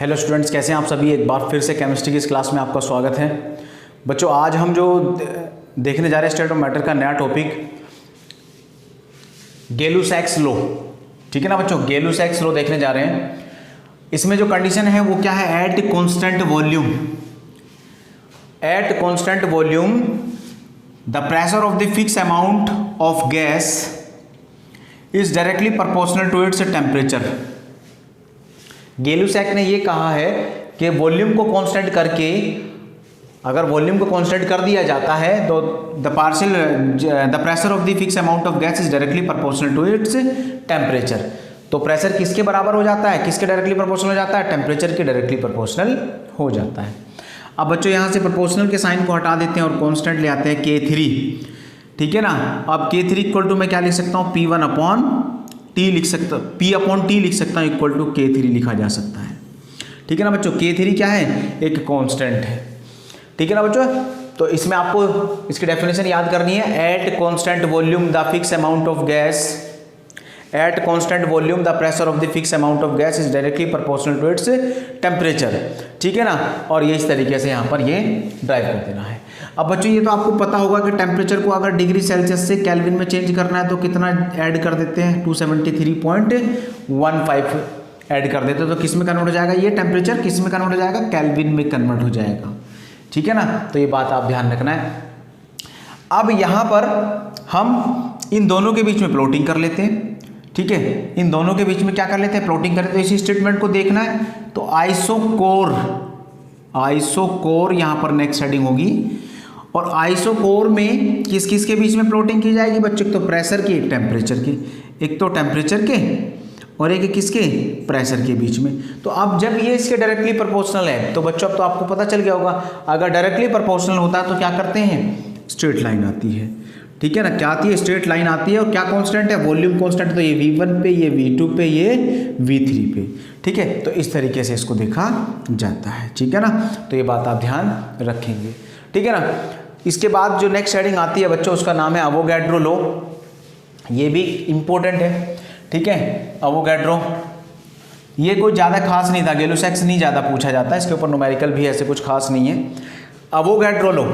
Hello students, कैसे हैं आप सभी। एक बार फिर से केमिस्ट्री की इस क्लास में आपका स्वागत है। बच्चों, आज हम जो देखने जा रहे हैं स्टेट ऑफ मैटर का नया टॉपिक गै-लुसैक्स लॉ, ठीक है ना बच्चों। गै-लुसैक्स लॉ देखने जा रहे हैं। इसमें जो कंडीशन है वो क्या है, at constant volume the pressure of the fix amount of gas is directly proportional to its temperature. Gay Lussac ने ये कहा है कि वॉल्यूम को कांस्टेंट करके, अगर वॉल्यूम को कांस्टेंट कर दिया जाता है तो the pressure of the fix amount of gas is directly proportional to its temperature. तो प्रेशर किसके बराबर हो जाता है, किसके डायरेक्टली प्रोपोर्शनल हो जाता है, टेम्परेचर के डायरेक्टली प्रोपोर्शनल हो जाता है। अब बच्चों यहाँ से प्रोपोर्शनल के साइन को हटा देते हैं और कांस्टेंट ले आते हैं K3, ठीक है ना। अब K3 इक्वल टू मैं क्या लिख सकता हूँ, P1 अपॉन T लिख सकता, P अपॉन T लिख सकता हूँ, इक्वल टू K3 लिखा जा सकता है, ठीक है ना बच्चों। K3 क्या है, एक कांस्टेंट है, ठीक है ना बच्चों। तो इसमें आपको इसकी डेफिनेशन याद करनी है। At constant volume the fix amount of gas, at constant volume the pressure of the fix amount of gas is directly proportional to its temperature, ठीक है ना। और ये इस तरीके से यहाँ पर ये ड्राइव कर देना है। अब बच्चों ये तो आपको पता होगा कि टेम्परेचर को अगर डिग्री सेल्सियस से केल्विन में चेंज करना है तो कितना ऐड कर देते हैं, 273.15 ऐड कर देते हैं। तो किस में कन्वर्ट हो जाएगा, ये टेम्परेचर किस में कन्वर्ट हो जाएगा, केल्विन में कन्वर्ट हो जाएगा, ठीक है ना। तो ये बात आप ध्यान रखना है। अब यहाँ पर हम इन दोनों के बीच में प्लॉटिंग कर लेते हैं, ठीक है। इन दोनों के बीच में क्या कर लेते हैं, प्लॉटिंग करते हैं। तो इसी स्टेटमेंट को देखना है तो आइसोकोर यहाँ पर नेक्स्ट हेडिंग होगी। और आइसोकोर में किस किस के बीच में प्लॉटिंग की जाएगी बच्चों, तो प्रेशर की, एक टेम्परेचर की, एक तो टेम्परेचर के और एक किसके, प्रेशर के बीच में। तो अब जब ये इसके डायरेक्टली प्रोपोर्शनल है तो बच्चों अब तो आपको पता चल गया होगा, अगर डायरेक्टली प्रोपोर्शनल होता है तो क्या करते हैं, स्ट्रेट लाइन आती है, ठीक है ना। क्या आती है, स्ट्रेट लाइन आती है। और क्या कांस्टेंट है, वॉल्यूम कांस्टेंट। तो ये V1 पे, ये V2 पे, ये V3 पे, ठीक है। तो इस तरीके से इसको देखा जाता है, ठीक है ना। तो ये बात आप ध्यान रखेंगे, ठीक है ना। इसके बाद जो नेक्स्ट हेडिंग आती है बच्चों, उसका नाम है अवोगाड्रो लॉ। ये भी इंपॉर्टेंट है, ठीक है। अवोगाड्रो ये कोई ज़्यादा खास नहीं था, गै-लुसैक्स नहीं ज़्यादा पूछा जाता है, इसके ऊपर न्यूमेरिकल भी ऐसे कुछ खास नहीं है। अवोगाड्रो लॉ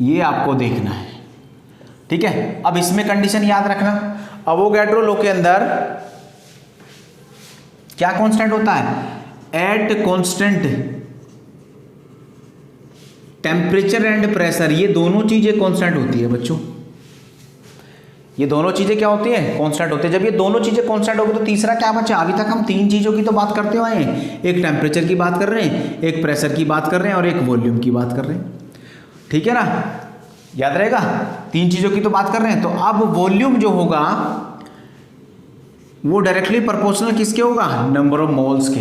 ये आपको देखना है, ठीक है। अब इसमें कंडीशन याद रखना, अवोगाड्रो लॉ के अंदर क्या कांस्टेंट होता है, at constant temperature and pressure, ये दोनों चीजें कांस्टेंट होती है बच्चों। ये दोनों चीजें क्या होती है, कांस्टेंट होती है। जब ये दोनों चीजें कांस्टेंट होगी तो तीसरा क्या बचा, अभी तक हम तीन चीजों की तो बात करते हुए हैं, एक टेम्परेचर की बात कर रहे हैं, एक प्रेशर की बात कर रहे हैं और एक वॉल्यूम की बात कर रहे हैं, ठीक है ना। याद रहेगा, तीन चीजों की तो बात कर रहे हैं। तो अब वॉल्यूम जो होगा वो डायरेक्टली प्रोपोर्शनल किसके होगा, नंबर ऑफ मोल्स के।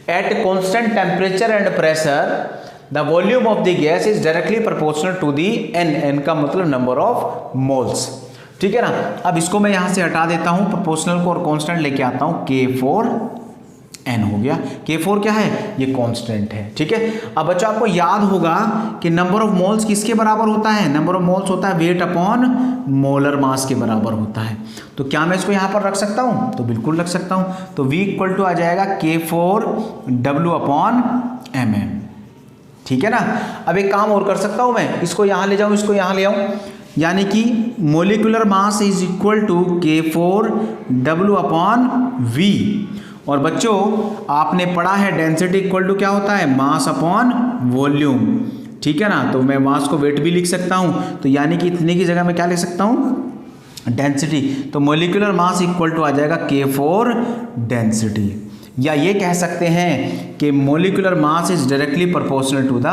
At constant temperature and pressure the volume of the gas is directly proportional to the N का मतलब नंबर ऑफ मोल्स, ठीक है ना। अब इसको मैं यहां से हटा देता हूं, प्रोपोर्शनल को और कांस्टेंट लेके आता हूं, K4n हो गया। K4 क्या है, ये कांस्टेंट है, ठीक है। अब बच्चों आपको याद होगा कि नंबर ऑफ मोल्स किसके बराबर होता है, नंबर ऑफ मोल्स होता है वेट अपॉन मोलर मास के बराबर होता है। तो क्या मैं इसको यहां पर रख सकता हूं, तो बिल्कुल रख सकता हूं। तो V इक्वल टू आ जाएगा K4W अपॉन mm, ठीक है ना। अब एक काम और कर सकता हूं मैं, इसको यहां ले जाऊं, इसको यहां ले आऊं, यानी कि molecular mass is equal to K4W upon V। और बच्चों आपने पढ़ा है डेंसिटी इक्वल टू क्या होता है, मास अपॉन वॉल्यूम, ठीक है ना। तो मैं मास को वेट भी लिख सकता हूं, तो यानी कि इतने की जगह मैं क्या लिख सकता हूं, डेंसिटी। तो मोलिकुलर मास इक्वल टू आ जाएगा K4 डेंसिटी, या ये कह सकते हैं कि molecular mass is directly proportional to the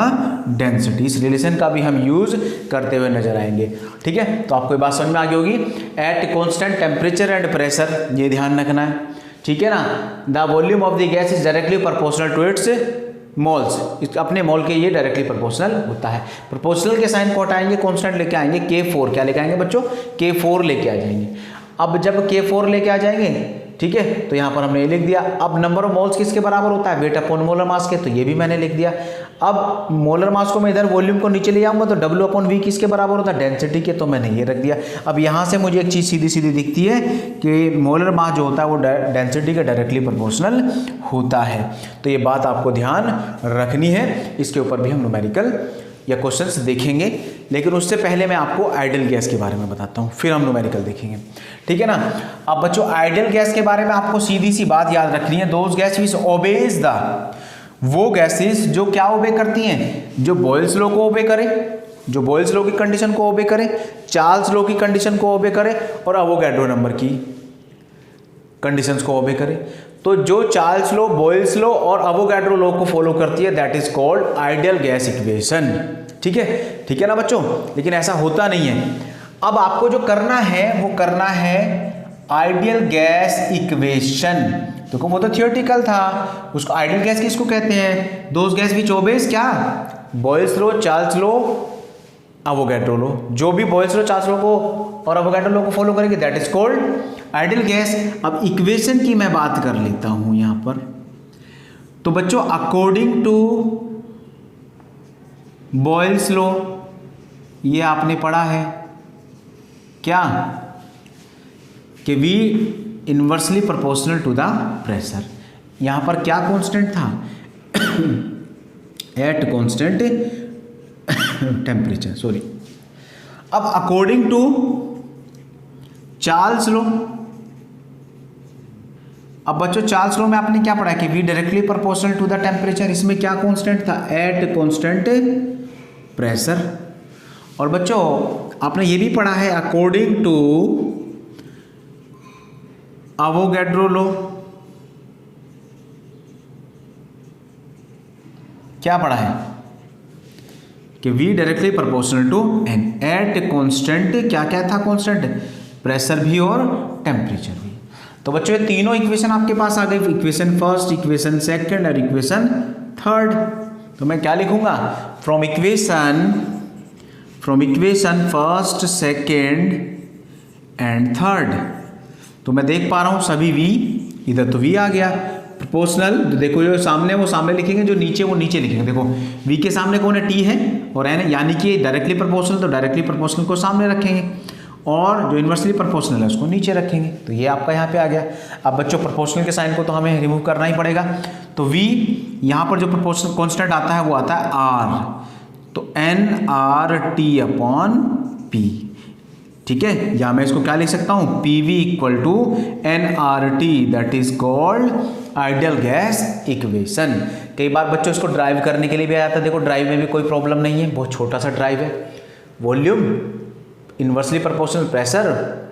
density. इस रिलेशन का भी हम यूज करते हुए नजर आएंगे, ठीक है। तो आपको ये बात समझ में आ गई होगी। At constant temperature and pressure, ये ध्यान रखना है, ठीक है ना। The volume of the gas is directly proportional to its moles, अपने मोल के ये डायरेक्टली प्रोपोर्शनल होता है। प्रोपोर्शनल के साइन को हटाएंगे, कांस्टेंट लेके आएंगे, K4 क्या लेके आएंगे बच्चों, K4 लेके आ जाएंगे। अब जब K4 लेके आ जाएंगे ठीक है, तो यहाँ पर हमने ये लिख दिया। अब नंबर ऑफ मोल्स किसके बराबर होता है, वेट अपॉन मोलर मास के, तो ये भी मैंने लिख दिया। अब मोलर मास को मैं इधर वॉल्यूम को नीचे ले जाऊंगा तो W अपॉन V किसके बराबर होता है, डेंसिटी के, तो मैंने ये रख दिया। अब यहाँ से मुझे एक चीज़ सीधी सीधी दिखती है कि मोलर मास जो होता है वो डेंसिटी के डायरेक्टली प्रोपोर्शनल होता है। तो ये बात आपको ध्यान रखनी है, इसके ऊपर भी हम न्यूमेरिकल या क्वेश्चंस देखेंगे, लेकिन उससे पहले मैं आपको आइडियल गैस के बारे में बताता हूँ, फिर हम न्यूमेरिकल देखेंगे, ठीक है ना। अब बच्चों आइडियल गैस के बारे में आपको सीधी सी बात याद रखनी है, those gas which obeys the, वो गैसेस जो क्या ओबे करती हैं, जो बॉयल्स लॉ को ओबे करे, जो बॉयल्स लॉ की कंडीशन को ओबे करे, चार्ल्स लॉ की कंडीशन को ओबे करे और अवोगाड्रो नंबर की कंडीशंस को ओबे करे। तो जो चार्ल्स लॉ, बॉयल्स लॉ और अवोगाड्रो लॉ को फॉलो करती है that is called ideal gas equation, ठीक है ना बच्चों। लेकिन ऐसा होता नहीं है। अब आपको जो करना है वो करना है आइडियल गैस इक्वेशन, तो वो तो थियोरेटिकल था, उसको आइडियल गैस किसको कहते हैं, दोज गैस विच ओबेज क्या, Boyle's law, Charles law, Avogadro law, जो भी बॉयल्स लॉ, चार्ल्स लॉ को और अवोगाड्रो लॉ को फॉलो करेंगे that is called ideal gas. अब इक्वेशन की मैं बात कर लेता हूं यहां पर, तो बच्चों अकॉर्डिंग टू बॉयल्स लॉ, ये आपने पढ़ा है क्या, कि V inversely proportional to the pressure. यहां पर क्या कांस्टेंट था, एट कांस्टेंट टेम्परेचर, सॉरी। अब अकॉर्डिंग टू चार्ल्स लॉ, अब बच्चों चार्ल्स लॉ में आपने क्या पढ़ा कि V directly proportional to the temperature, इसमें क्या कांस्टेंट था, एट कांस्टेंट प्रेशर। और बच्चों आपने ये भी पढ़ा है अकॉर्डिंग टू अवोगाड्रो लॉ, क्या पढ़ा है कि V directly proportional to N at constant, क्या क्या था कांस्टेंट, प्रेशर भी और टेम्परेचर भी। तो बच्चों ये तीनों इक्वेशन आपके पास आ गई, इक्वेशन फर्स्ट, इक्वेशन सेकंड और इक्वेशन थर्ड। तो मैं क्या लिखूंगा, from equation first, second and third. तो मैं देख पा रहा हूं सभी V, इधर तो V आ गया, प्रोपोर्शनल, तो देखो जो सामने वो सामने लिखेंगे, जो नीचे वो नीचे लिखेंगे। देखो V के सामने कौन है, T है और N है, यानी कि डायरेक्टली प्रोपोर्शनल, तो डायरेक्टली प्रोपोर्शनल को सामने रखेंगे और जो इन्वर्सली प्रोपोर्शनल है उसको नीचे रखेंगे। तो ये आपका यहाँ पे आ गया। अब बच्चों प्रोपोर्शनल के साइन को तो हमें रिमूव करना ही पड़ेगा, तो V यहाँ पर जो प्रोपोर्शनल कांस्टेंट आता है वो आता है R, तो nRT अपॉन P, ठीक है। या मैं इसको क्या लिख सकता हूँ, PV equal to nRT, that is called ideal gas equation. कई बार बच्चों इसको ड्राइव करने के लिए भी आ जाता है, देखो ड्राइव में भी कोई प्रॉब्लम नहीं है, बहुत छोटा सा ड्राइव है, volume inversely proportional pressure,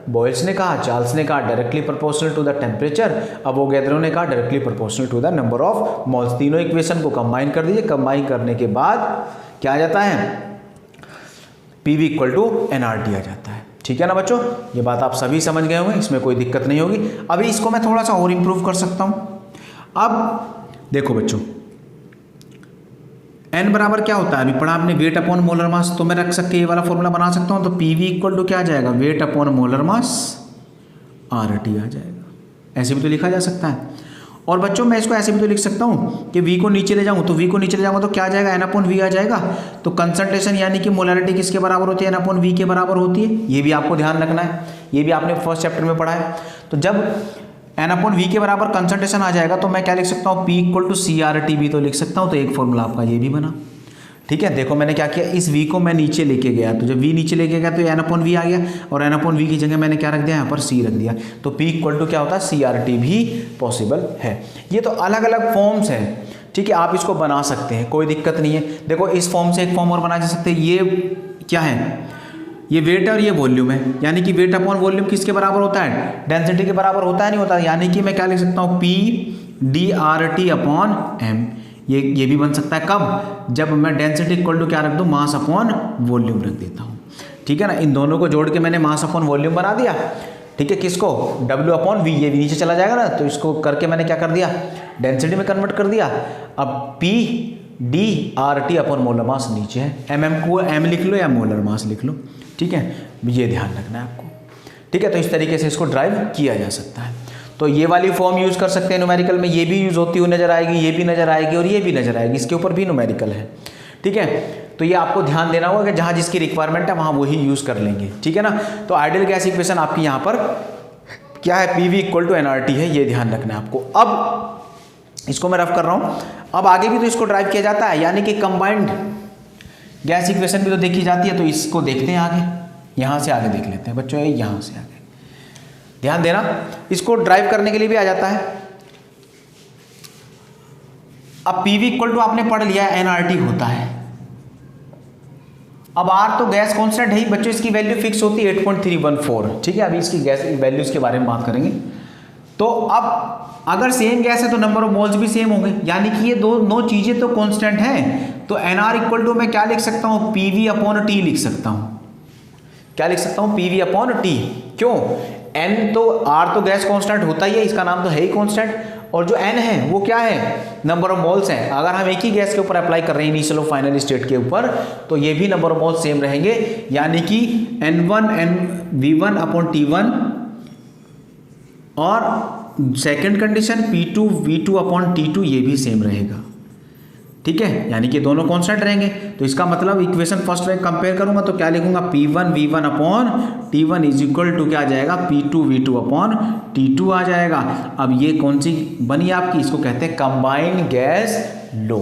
Boyle's ने कहा, चार्ल्स ने कहा directly proportional to the temperature, Avogadro ने कहा directly proportional to the number of moles. तीनों इक्वेशन को कंबाइन कर दीजिए, कंबाइन करने के बाद क्या आ जाता है, PV इक्वल टू nRT आ जाता है, ठीक है ना बच्चों। ये बात आप सभी समझ गए होंगे, इसमें कोई दिक्कत नहीं होगी। अभी इसको मैं थोड़ा सा और इंप्रूव कर सकता हूं। अब देखो बच्चों n बराबर क्या होता है, अभी पढ़ा आपने वेट अपॉन मोलर मास, तो मैं रख सकते ये वाला फॉर्मूला बना सकता हूं, तो PV इक्वल टू क्या आ जाएगा, weight upon molar mass RT आ जाएगा, ऐसे भी तो लिखा जा सकता है। और बच्चों मैं इसको ऐसे भी तो लिख सकता हूँ कि V को नीचे ले जाऊँ, तो V को नीचे ले जाऊँगा तो क्या आ जाएगा, N अपॉन V आ जाएगा। तो कंसंट्रेशन यानी कि मोलरिटी किसके बराबर होती है, N अपॉन V के बराबर होती है, ये भी आपको ध्यान रखना है, ये भी आपने फर्स्ट चैप्टर में पढ़ा है। तो जब N अपॉन V के बराबर कंसंट्रेशन आ जाएगा तो मैं क्या लिख सकता हूँ, P इक्वल टू CRT भी तो लिख सकता हूँ, तो एक फॉर्मूला आपका ये भी बना, ठीक है। देखो मैंने क्या किया, इस V को मैं नीचे लेके गया, तो जब V नीचे लेके गया तो N अपॉन V आ गया, और N अपॉन V की जगह मैंने क्या रख दिया, यहाँ पर C रख दिया, तो P इक्वल टू क्या होता है, CRT भी पॉसिबल है। ये तो अलग अलग फॉर्म्स हैं, ठीक है, आप इसको बना सकते हैं, कोई दिक्कत नहीं है। देखो इस फॉर्म से एक फॉर्म और बना जा सकते हैं, ये क्या है, ये वेट और ये वॉल्यूम है, यानी कि वेट अपॉन वॉल्यूम किसके बराबर होता है, डेंसिटी के बराबर होता है, नहीं होता, यानी कि मैं क्या लिख सकता हूँ, PdRT अपॉन M। ये भी बन सकता है कब, जब मैं डेंसिटी इक्वल टू क्या रख दूँ, मास अपॉन वॉल्यूम रख देता हूँ, ठीक है ना। इन दोनों को जोड़ के मैंने मास अपॉन वॉल्यूम बना दिया, ठीक है। किसको, W अपॉन V, ये नीचे चला जाएगा ना, तो इसको करके मैंने क्या कर दिया, डेंसिटी में कन्वर्ट कर दिया। अब PdRT अपॉन मोलर मास नीचे है, mm को m लिख लो या मोलर मास लिख लो, ठीक है, ये ध्यान रखना है आपको, ठीक है। तो इस तरीके से इसको ड्राइव किया जा सकता है। तो ये वाली फॉर्म यूज़ कर सकते हैं न्यूमेरिकल में, ये भी यूज़ होती हुई नज़र आएगी, ये भी नज़र आएगी और ये भी नज़र आएगी, इसके ऊपर भी न्यूमेरिकल है। ठीक है, तो ये आपको ध्यान देना होगा कि जहाँ जिसकी रिक्वायरमेंट है वहाँ वही यूज़ कर लेंगे। ठीक है ना। तो आइडियल गैस इक्वेशन आपकी यहाँ पर क्या है, PV इक्वल टू nRT है, ये ध्यान रखना है आपको। अब इसको मैं रफ कर रहा हूँ, अब आगे भी तो इसको ड्राइव किया जाता है, यानी कि कंबाइंड गैस इक्वेशन भी तो देखी जाती है। तो इसको देखते हैं आगे, यहाँ से आगे देख लेते हैं बच्चों, यहाँ से आगे ध्यान देना, इसको ड्राइव करने के लिए भी आ जाता है। अब PV इक्वल टू आपने पढ़ लिया nRT होता है। अब R तो गैस कांस्टेंट है ही बच्चों, इसकी वैल्यू फिक्स होती है 8.314। ठीक है, अभी इसकी गैस वैल्यूज के बारे में बात करेंगे। तो अब अगर सेम गैस है तो नंबर ऑफ मोल्स भी सेम होंगे, यानी कि ये दोनों चीजें तो कांस्टेंट हैं। तो NR इक्वल टू मैं क्या लिख सकता हूँ, PV अपॉन T लिख सकता हूँ। क्या लिख सकता हूँ, PV अपॉन T। क्यों, N तो R तो गैस कांस्टेंट होता ही है, इसका नाम तो है ही कांस्टेंट, और जो N है वो क्या है, नंबर ऑफ मोल्स हैं। अगर हम एक ही गैस के ऊपर अप्लाई कर रहे हैं इनिशियल और फाइनल स्टेट के ऊपर, तो ये भी नंबर ऑफ मोल्स सेम रहेंगे, यानी कि N1 V1 अपॉन T1, और second condition P2 V2 upon T2 ये भी सेम रहेगा। ठीक है, यानी कि दोनों कांस्टेंट रहेंगे। तो इसका मतलब इक्वेशन फर्स्ट में कंपेयर करूंगा तो क्या लिखूंगा, P1 V1 upon T1 is equal to क्या आ जाएगा, P2 V2 अपॉन T2 आ जाएगा। अब ये कौन सी बनी आपकी, इसको कहते हैं कंबाइंड गैस लॉ।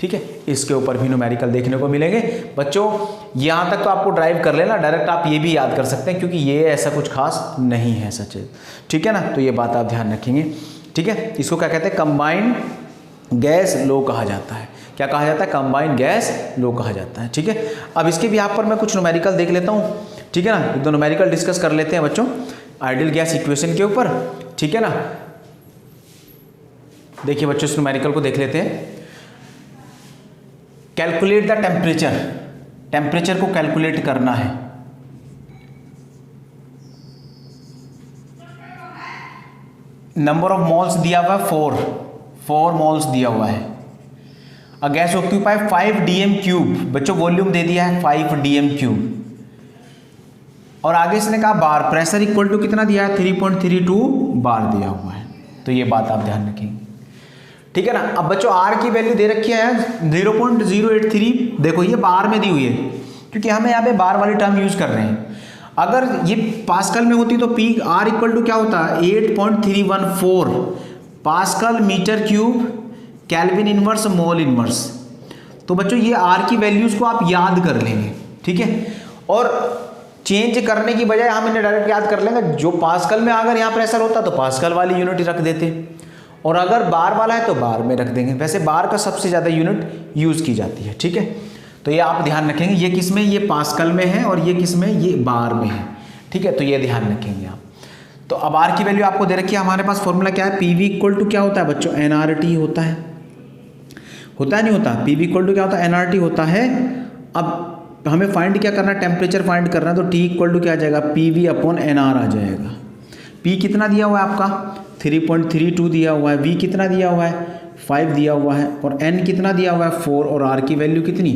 ठीक है, इसके ऊपर भी न्यूमेरिकल देखने को मिलेंगे बच्चों। यहाँ तक तो आपको ड्राइव कर लेना, डायरेक्ट आप ये भी याद कर सकते हैं, क्योंकि ये ऐसा कुछ खास नहीं है सच। ठीक है ना, तो ये बात आप ध्यान रखेंगे। ठीक है, इसको क्या कहते हैं, कंबाइंड गैस लॉ कहा जाता है। क्या कहा जाता है, कंबाइंड गैस लॉ कहा जाता है। ठीक है, अब इसके भी यहाँ पर मैं कुछ न्यूमेरिकल देख लेता हूँ। ठीक है ना, एक दो न्यूमेरिकल डिस्कस कर लेते हैं बच्चों आइडियल गैस इक्वेशन के ऊपर। ठीक है ना, देखिए बच्चों इस न्यूमेरिकल को देख लेते हैं। कैलकुलेट द टेम्परेचर, टेम्परेचर को कैलकुलेट करना है। नंबर ऑफ मोल्स दिया हुआ है 4 मोल्स दिया हुआ है। A gas occupy 5 dm cube, बच्चों वॉल्यूम दे दिया है 5 dm क्यूब, और आगे इसने कहा बार, प्रेशर इक्वल टू कितना दिया है, 3.32 बार दिया हुआ है। तो ये बात आप ध्यान रखेंगे। ठीक है ना। अब बच्चों R की वैल्यू दे रखी है 0.083, देखो ये बार में दी हुई है, क्योंकि हमें यहाँ पे बार वाली टर्म यूज कर रहे हैं। अगर ये पास्कल में होती तो पी R इक्वल टू क्या होता है, 8.314 pascal metre cube kelvin inverse mole inverse. तो बच्चों ये R की वैल्यूज को आप याद कर लेंगे। ठीक है, और चेंज करने की बजाय हम इन्हें डायरेक्ट याद कर लेंगे। जो पास्कल में अगर यहाँ प्रेशर होता तो पास्कल वाली यूनिट रख देते, और अगर बार वाला है तो बार में रख देंगे। वैसे बार का सबसे ज़्यादा यूनिट यूज़ की जाती है। ठीक है, तो ये आप ध्यान रखेंगे, ये किस में, ये पास्कल में है, और ये किस में, ये बार में है। ठीक है, तो ये ध्यान रखेंगे आप। तो अब R की वैल्यू आपको दे रखी है, हमारे पास फॉर्मूला क्या है, PV इक्वल टू क्या होता है बच्चों, nRT होता है नहीं होता, PV इक्वल टू क्या होता है, nRT होता है। अब हमें फाइंड क्या करना है, टेम्परेचर फाइंड करना है, तो T इक्वल टू क्या आ जाएगा, PV अपॉन NR आ जाएगा। P कितना दिया हुआ है आपका, 3.32 दिया हुआ है, V कितना दिया हुआ है, 5 दिया हुआ है, और N कितना दिया हुआ है, 4, और R की वैल्यू कितनी,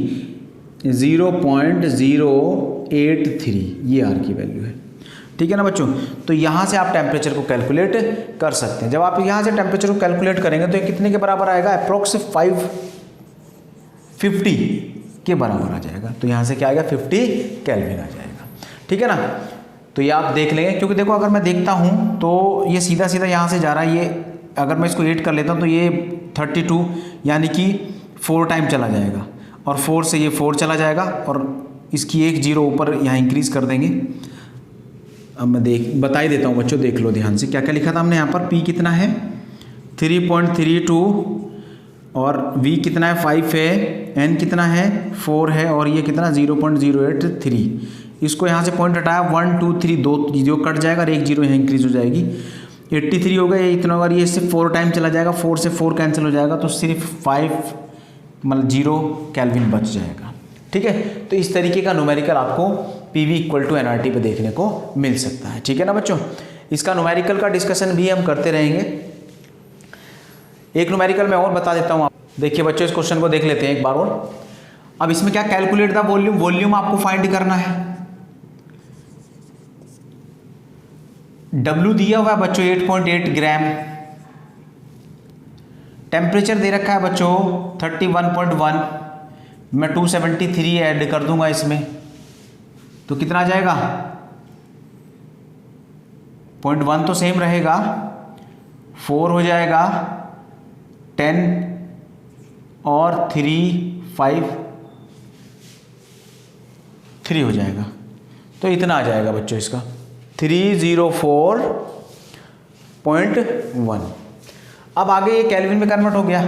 0.083, ये R की वैल्यू है। ठीक है ना बच्चों, तो यहाँ से आप टेम्परेचर को कैलकुलेट कर सकते हैं। जब आप यहाँ से टेम्परेचर को कैलकुलेट करेंगे तो ये कितने के बराबर आएगा, अप्रॉक्स 550 के बराबर आ जाएगा। तो यहाँ से क्या आएगा, 50 केल्विन आ जाएगा। ठीक है ना, तो ये आप देख लेंगे, क्योंकि देखो अगर मैं देखता हूँ तो ये सीधा सीधा यहाँ से जा रहा है। ये अगर मैं इसको 8 कर लेता हूँ तो ये 32 यानी कि 4 टाइम चला जाएगा, और 4 से ये 4 चला जाएगा, और इसकी एक जीरो ऊपर यहाँ इंक्रीज़ कर देंगे। अब मैं बता ही देता हूँ बच्चों, देख लो ध्यान से क्या क्या लिखा था हमने यहाँ पर। P कितना है 3.32, और V कितना है 5 है, N कितना है 4 है, और ये कितना 0.083। इसको यहाँ से पॉइंट हटाया, 1 2 3 2 जीरो कट जाएगा, और एक जीरो यहाँ इंक्रीज हो जाएगी, 83 होगा। ये इतना होगा, ये इससे 4 टाइम चला जाएगा, 4 से 4 कैंसिल हो जाएगा, तो सिर्फ 5 मतलब 0 केल्विन बच जाएगा। ठीक है, तो इस तरीके का न्यूमेरिकल आपको PV इक्वल टू nRT पे देखने को मिल सकता है। ठीक है ना बच्चों, इसका न्यूमेरिकल का डिस्कशन भी हम करते रहेंगे। एक न्यूमेरिकल मैं और बता देता हूँ, देखिए बच्चों इस क्वेश्चन को देख लेते हैं एक बार और। अब इसमें क्या, कैलकुलेट द वॉल्यूम, वॉल्यूम आपको फाइंड करना है। W दिया हुआ है बच्चों 8.8 ग्राम, टेम्परेचर दे रखा है बच्चों 31.1, मैं 273 ऐड कर दूंगा इसमें तो कितना आ जाएगा, 0.1 तो सेम रहेगा, 4 हो जाएगा, 10 और 3 हो जाएगा। तो इतना आ जाएगा बच्चों इसका 304.1। अब आगे ये केल्विन में कन्वर्ट हो गया,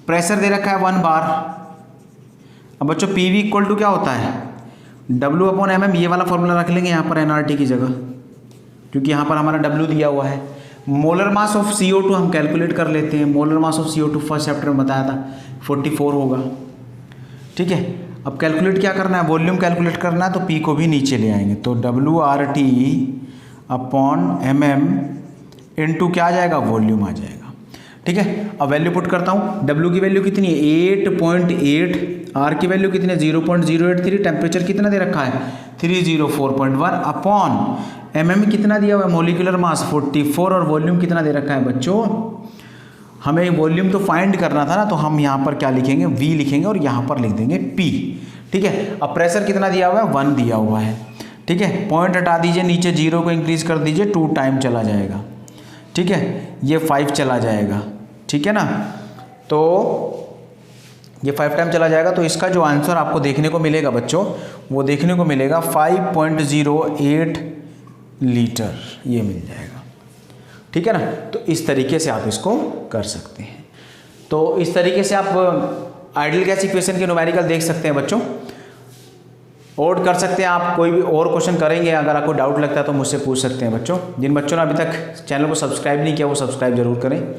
प्रेशर दे रखा है 1 बार। अब बच्चों पीवी इक्वल टू क्या होता है, W/mm, ये वाला फॉर्मूला रख लेंगे यहाँ पर nRT की जगह, क्योंकि यहाँ पर हमारा W दिया हुआ है। मोलर मास ऑफ CO2 हम कैलकुलेट कर लेते हैं, molar mass of CO2 first chapter में बताया था 44 होगा, ठीक है। अब कैलकुलेट क्या करना है, वॉल्यूम कैलकुलेट करना है, तो P को भी नीचे ले आएंगे, तो WRT/mm इनटू क्या आ जाएगा, वॉल्यूम आ जाएगा, ठीक है। अब वैल्यू पुट करता हूँ, W की वैल्यू कितनी है 8.8, R की वैल्यू कितनी है 0.083, टेम्परेचर कितना दे रखा है 304.1 अपॉन mm कितना दिया हुआ है, मोलिकुलर मास 44 और वॉल्यूम कितना दे रखा है बच्चों, हमें वॉल्यूम तो फाइंड करना था ना, तो हम यहाँ पर क्या लिखेंगे, V लिखेंगे और यहाँ पर लिख देंगे P, ठीक है। अब प्रेशर कितना दिया हुआ है 1 दिया हुआ है, ठीक है। पॉइंट हटा दीजिए, नीचे 0 को इंक्रीज कर दीजिए, 2 टाइम चला जाएगा, ठीक है, ये 5 चला जाएगा, ठीक है ना। तो ये 5 टाइम चला जाएगा, तो इसका जो आंसर आपको देखने को मिलेगा बच्चों, वो देखने को मिलेगा 5.08 लीटर, ये मिल जाएगा, ठीक है ना। तो इस तरीके से आप इसको कर सकते हैं। तो इस तरीके से आप आइडियल गैस इक्वेशन के न्यूमेरिकल देख सकते हैं बच्चों, और कर सकते हैं आप। कोई भी और क्वेश्चन करेंगे, अगर आपको डाउट लगता है तो मुझसे पूछ सकते हैं बच्चों। जिन बच्चों ने अभी तक चैनल को सब्सक्राइब नहीं किया वो सब्सक्राइब जरूर करें।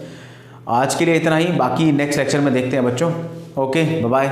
आज के लिए इतना ही, बाकी नेक्स्ट लेक्चर में देखते हैं बच्चों। Okay, bye bye.